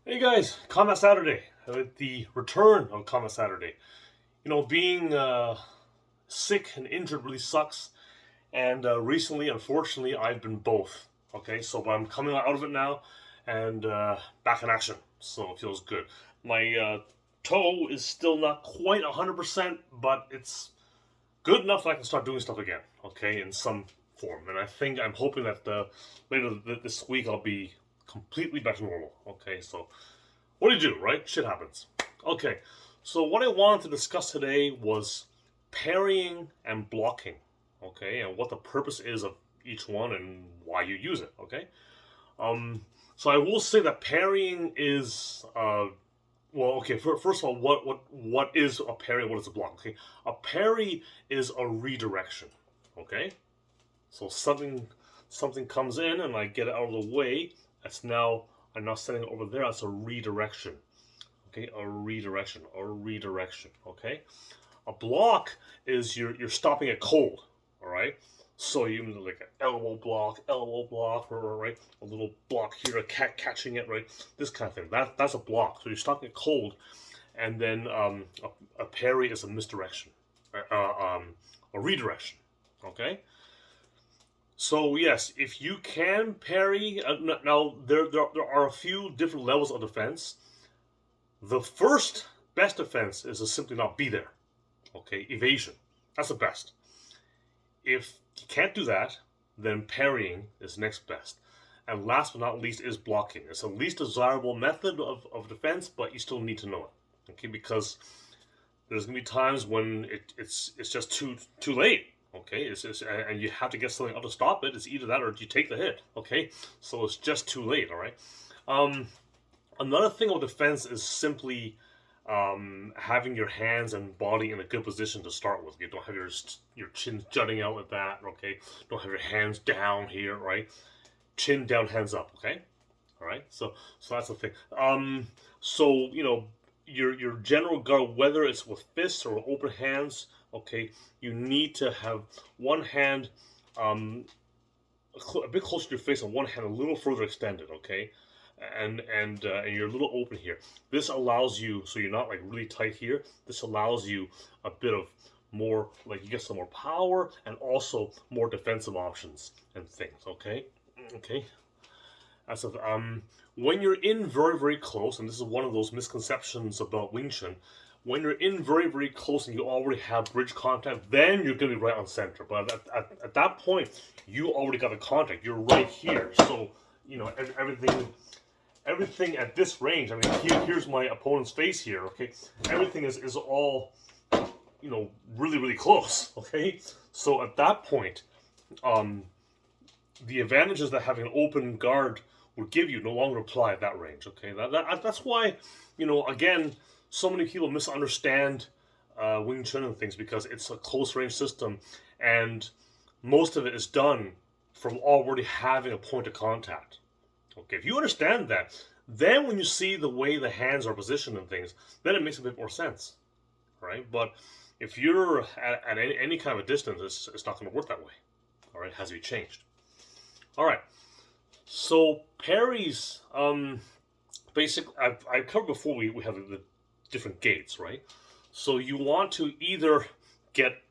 Hey guys, Combat Saturday. The return of Combat Saturday. Being sick and injured really sucks. And recently, unfortunately, I've been both. Okay, so I'm coming out of it now and back in action. So it feels good. My toe is still not quite 100%, but it's good enough that I can start doing stuff again. Okay, in some form. And I'm hoping that later this week I'll be completely back to normal. Okay, so what do you do, right? Shit happens. Okay, so what I wanted to discuss today was parrying and blocking, okay, and what the purpose is of each one and why you use it, okay? Um, so I will say that parrying is, well, okay. First of all, what is a parry? What is a block? Okay, a parry is a redirection, okay. So something comes in and I get it out of the way. I'm now sending it over there. That's a redirection. Okay, a redirection. Okay, a block is you're stopping it cold. All right. So you like an elbow block, right? A little block here, a cat catching it, right? This kind of thing. That's a block. So you're stopping it cold, and then a parry is a misdirection, a redirection. Okay. So yes, if you can parry, now there are a few different levels of defense. The first best defense is to simply not be there. Okay, evasion. That's the best. If you can't do that, then parrying is next best. And last but not least is blocking. It's the least desirable method of defense, but you still need to know it. Okay, because there's gonna be times when it's just too late. Okay, and you have to get something out to stop it. It's either that or you take the hit. Okay, so it's just too late. All right. Um, Another thing of defense is simply having your hands and body in a good position to start with. You don't have your chin jutting out like that. Okay, don't have your hands down here. Right, chin down, hands up. Okay, all right. So that's the thing. So your general guard, whether it's with fists or open hands, okay, you need to have one hand um, a bit closer to your face and one hand a little further extended. Okay, and you're a little open here. This allows you, so you're not like really tight here. This allows you a bit of more, like you get some more power and also more defensive options and things. Okay, okay. As of when you're in very close, and this is one of those misconceptions about Wing Chun. When you're in very close and you already have bridge contact, then you're gonna be right on center. But at that point, you already got the contact. You're right here, so everything at this range. I mean, here's my opponent's face here. Okay, everything is all really close. Okay, so at that point, um, the advantages that having an open guard would give you no longer apply at that range. Okay, that's why again so many people misunderstand Wing Chun and things because it's a close range system, and most of it is done from already having a point of contact. Okay, if you understand that, then when you see the way the hands are positioned and things, then it makes a bit more sense, right? But if you're at any kind of a distance, it's not going to work that way. All right, it has to be changed. All right, so parries, basically, I've covered before. We have the different gates, right? So you want to either get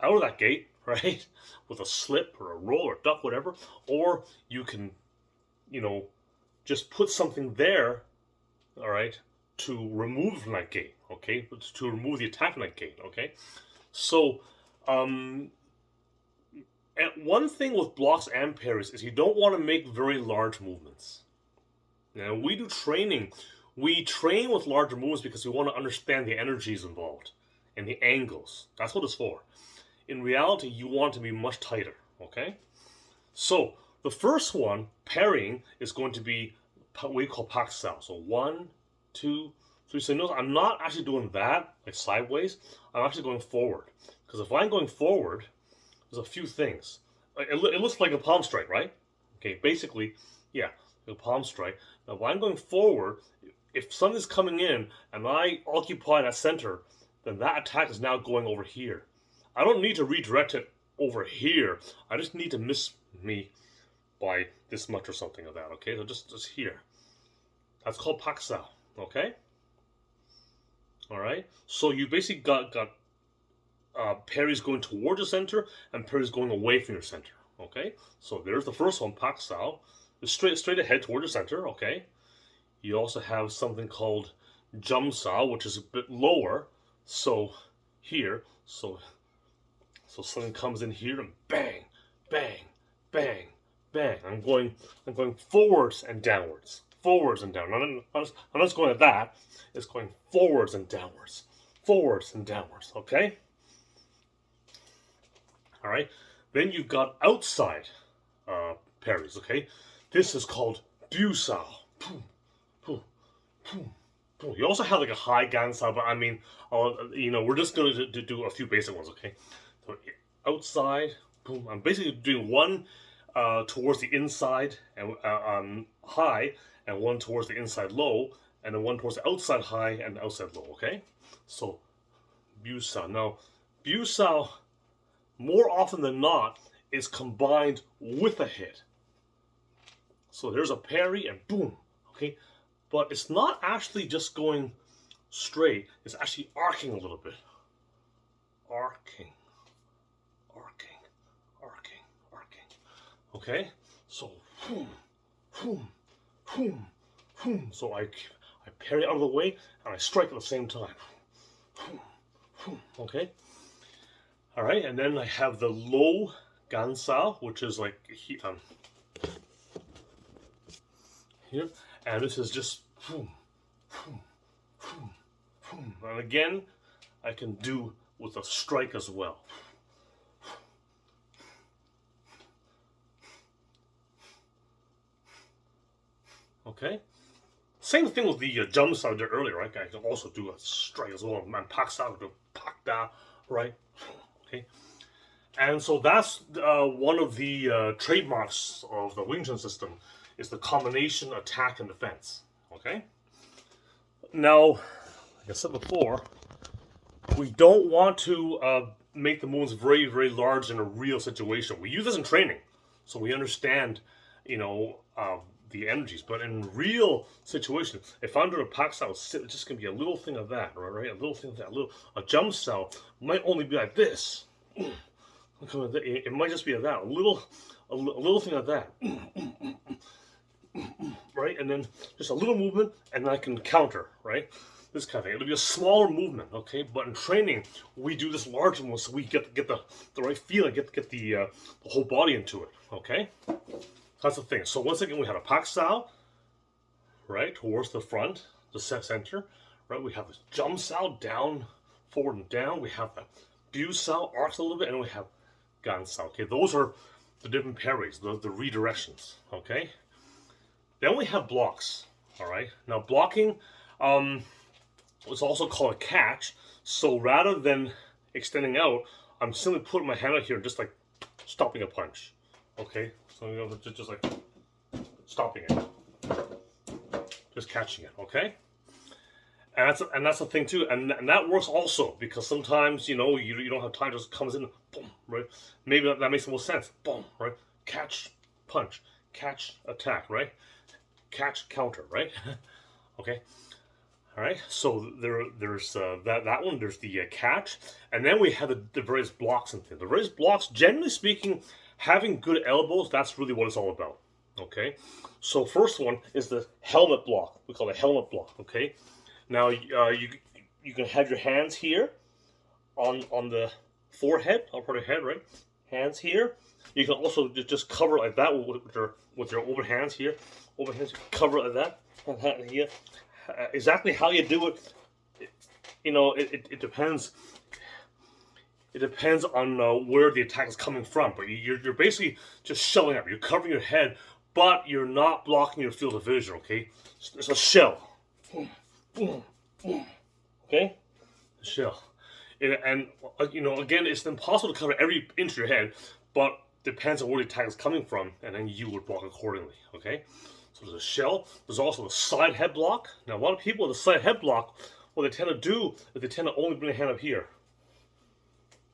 out of that gate, right, with a slip or a roll or duck, whatever, or you can, you know, just put something there, all right, to remove from that gate, okay, to remove the attack from that gate, okay. So, and one thing with blocks and parries is you don't want to make very large movements. Now, we do training. We train with larger movements because we want to understand the energies involved and the angles. That's what it's for. In reality, you want to be much tighter, okay? So, the first one, parrying, is going to be what we call pak sao. So, one, two, three. So, notice I'm not actually doing that, like sideways. I'm actually going forward. Because if I'm going forward, there's a few things. It looks like a palm strike, right? Okay, basically, yeah, a palm strike. Now, when I'm going forward, if something's coming in and I occupy that center, then that attack is now going over here. I don't need to redirect it over here. I just need to miss me by this much or something of that. Okay, so just here. That's called paksao. Okay. All right. So you basically got parries going toward the center and parries going away from your center. Okay. So there's the first one, paksao. Straight ahead toward the center. Okay. You also have something called jumsao, which is a bit lower. So here, so something comes in here and bang, bang, bang, bang. I'm going forwards and downwards, forwards and down. I'm not going at that. It's going forwards and downwards, forwards and downwards. Okay. All right. Then you've got outside parries. Okay. This is called busao. You also have like a high gansao, but I mean, we're just going to do a few basic ones. Okay. So outside, boom. I'm basically doing one towards the inside and high, and one towards the inside low, and then one towards the outside high and the outside low. Okay, so busao. Now, busao more often than not is combined with a hit. So there's a parry and boom. Okay, but it's not actually just going straight. It's actually arcing a little bit. Arcing. Okay, so so I parry out of the way and I strike at the same time. Okay, all right, and then I have the low gansao, which is like here, and this is just and again I can do with a strike as well. Okay. Same thing with the jumps I did earlier, right? I can also do a strike as well. Man, paksao, do pakda, right? Okay. And so that's one of the trademarks of the Wing Chun system is the combination attack and defense. Okay. Now, like I said before, we don't want to make the moves very, very large in a real situation. We use this in training, so we understand, the energies. But in real situations, if I'm doing a paksao, it's just gonna be a little thing of that, right? A little thing of that. A jump cell might only be like this. It might just be like that. A little thing of that. Right? And then just a little movement, and then I can counter, right? This kind of thing. It'll be a smaller movement, okay? But in training, we do this large one so we get the right feeling, get the whole body into it, okay? That's the thing. So once again, we have a paksao, right, towards the front, the center, right? We have this jumsao down, forward and down. We have the busao, arcs a little bit, and we have gansao. Okay, those are the different parries, the redirections. Okay. Then we have blocks. All right. Now blocking, it's also called a catch. So rather than extending out, I'm simply putting my hand out here, and just like stopping a punch. Okay. So just like stopping it, just catching it, okay? And that's the thing too, and that works also because sometimes you don't have time, just comes in, boom, right? Maybe that makes the most sense, boom, right? Catch, punch, catch, attack, right? Catch, counter, right? Okay, all right. So there's that one. There's the catch, and then we have the various blocks and things. The various blocks, generally speaking. Having good elbows, that's really what it's all about. Okay, so first one is the helmet block. We call it helmet block. Okay, now you can have your hands here on the forehead, on part of the head, right? Hands here. You can also just cover it like that with your over hands here. Over hands, cover it like that. Here. Exactly how you do it, it depends. It depends on where the attack is coming from, but you're basically just shelling up. You're covering your head, but you're not blocking your field of vision. Okay, it's a shell. Okay, a shell, and again, it's impossible to cover every inch of your head, but depends on where the attack is coming from, and then you would block accordingly. Okay, so there's a shell. There's also a side head block. Now, a lot of people with a side head block, what they tend to do is they tend to only bring a hand up here.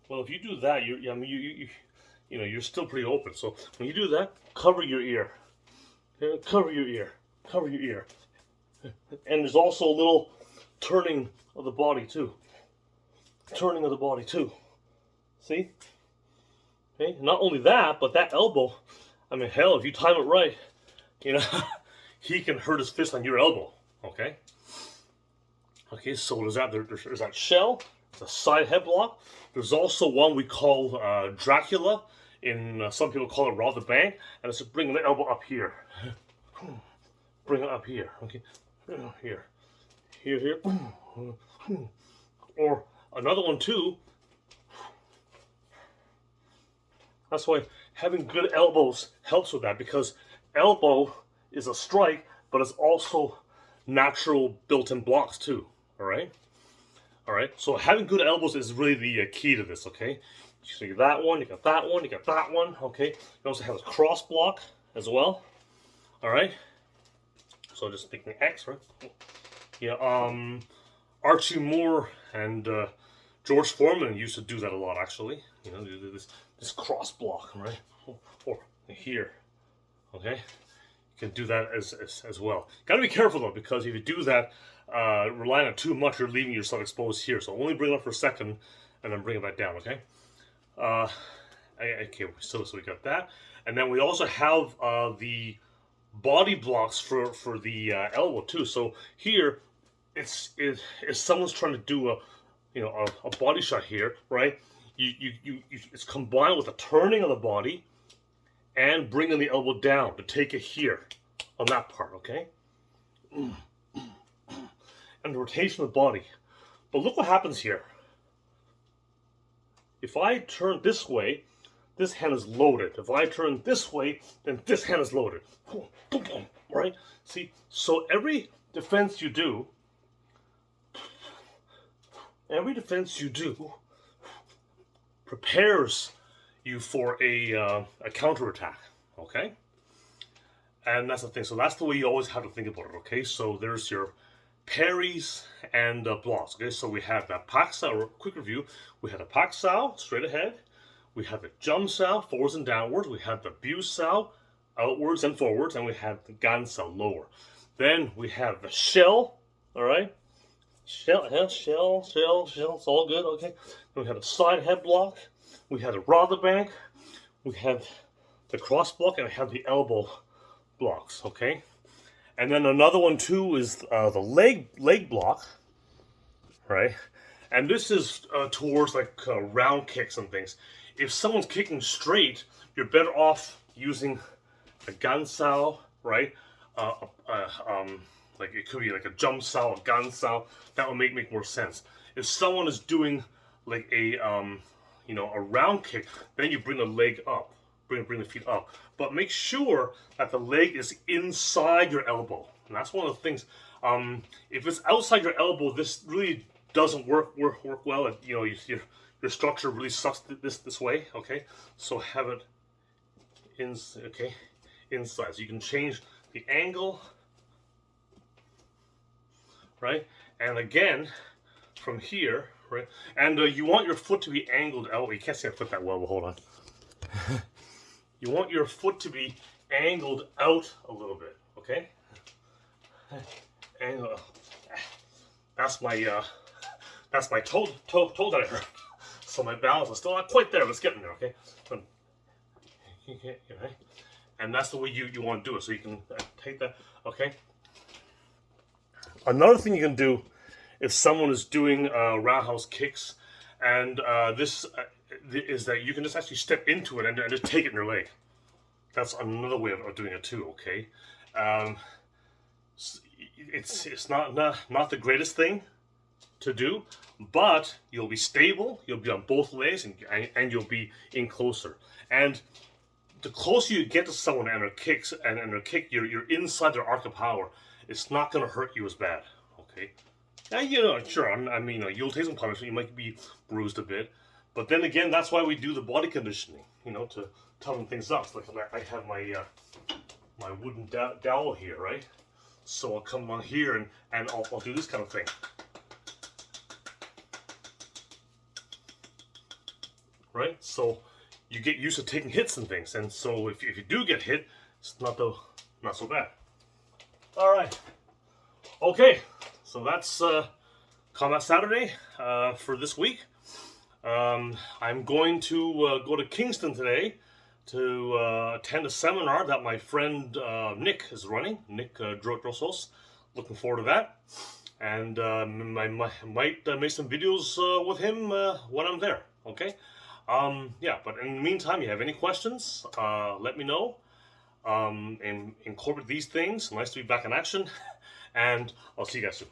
Well, if you do that, you're still pretty open. So when you do that, cover your ear. Okay? Cover your ear. Cover your ear. And there's also a little turning of the body too. Turning of the body too. See? Okay. Not only that, but that elbow. I mean, hell, if you time it right, you know, he can hurt his fist on your elbow. Okay. Okay. So there's that. There's that shell. There's a side head block. There's also one we call Dracula. Some people call it Rob the Bank, and it's bringing the elbow up here. Bring it up here. Okay. Here. Here. Or another one too. That's why having good elbows helps with that, because elbow is a strike, but it's also natural built-in blocks too. All right. So having good elbows is really the key to this. Okay. So you got that one, you got that one, you got that one. Okay. You also have a cross block as well. All right. So just thinking X, right? Yeah. Archie Moore and George Foreman used to do that a lot, actually. You know, this cross block, right? Or here, okay? You can do that as well. Got to be careful though, because if you do that, relying on it too much, you're leaving yourself exposed here. So only bring it up for a second, and then bring it back down, okay? Okay, so we got that, and then we also have the body blocks for the elbow too. So here, if someone's trying to do a body shot here, right? It's combined with the turning of the body and bringing the elbow down to take it here on that part, okay? And the rotation of the body. But look what happens here. If I turn this way, this hand is loaded. If I turn this way, then this hand is loaded. Right? See, so every defense you do prepares you for a counterattack, okay? And that's the thing. So that's the way you always have to think about it, okay? So there's your parries and blocks, okay? So we have that pak sao, quick review. We had a pak sao, straight ahead. We have the jump sao, forwards and downwards. We have the bu sao, outwards and forwards. And we have the gan sao, lower. Then we have the shell, all right? Shell, it's all good, okay? Then we have a side head block. We have the rob the bank. We have the cross block, and we have the elbow blocks, okay? And then another one too is the leg block, right? And this is towards like round kicks and things. If someone's kicking straight, you're better off using a gan sao, right? Like it could be like a jump sao, a gan sao. That would make more sense. If someone is doing like a a round kick, then you bring the leg up, bring the feet up. But make sure that the leg is inside your elbow. And that's one of the things. If it's outside your elbow, this really doesn't work well. And, your structure really sucks this way. Okay, so have it inside. So you can change the angle, right? And again, from here, right? And you want your foot to be angled out. You can't see my foot that well, but hold on. You want your foot to be angled out a little bit, okay? And that's my toe that I hurt. So my balance is still not quite there, but it's getting there, okay? And that's the way you want to do it. So you can take that, okay? Another thing you can do if someone is doing roundhouse kicks, and this is that you can just actually step into it and just take it in your leg. That's another way of doing it too, okay? It's not the greatest thing to do, but you'll be stable, you'll be on both legs, and you'll be in closer. And the closer you get to someone and their kicks and their kick, you're inside their arc of power. It's not going to hurt you as bad, okay? And sure, I mean, you'll take some punishment, you might be bruised a bit, but then again, that's why we do the body conditioning, to toughen things up. So like I have my wooden dowel here, right? So I'll come on here and I'll do this kind of thing. Right? So you get used to taking hits and things, and so if you do get hit, it's not so bad. All right. Okay, so that's Combat Saturday for this week. I'm going to go to Kingston today to attend a seminar that my friend Nick is running. Nick Drosos. Looking forward to that. And I might make some videos with him when I'm there. Okay? Yeah, but in the meantime, you have any questions, let me know. And incorporate these things. Nice to be back in action. And I'll see you guys soon.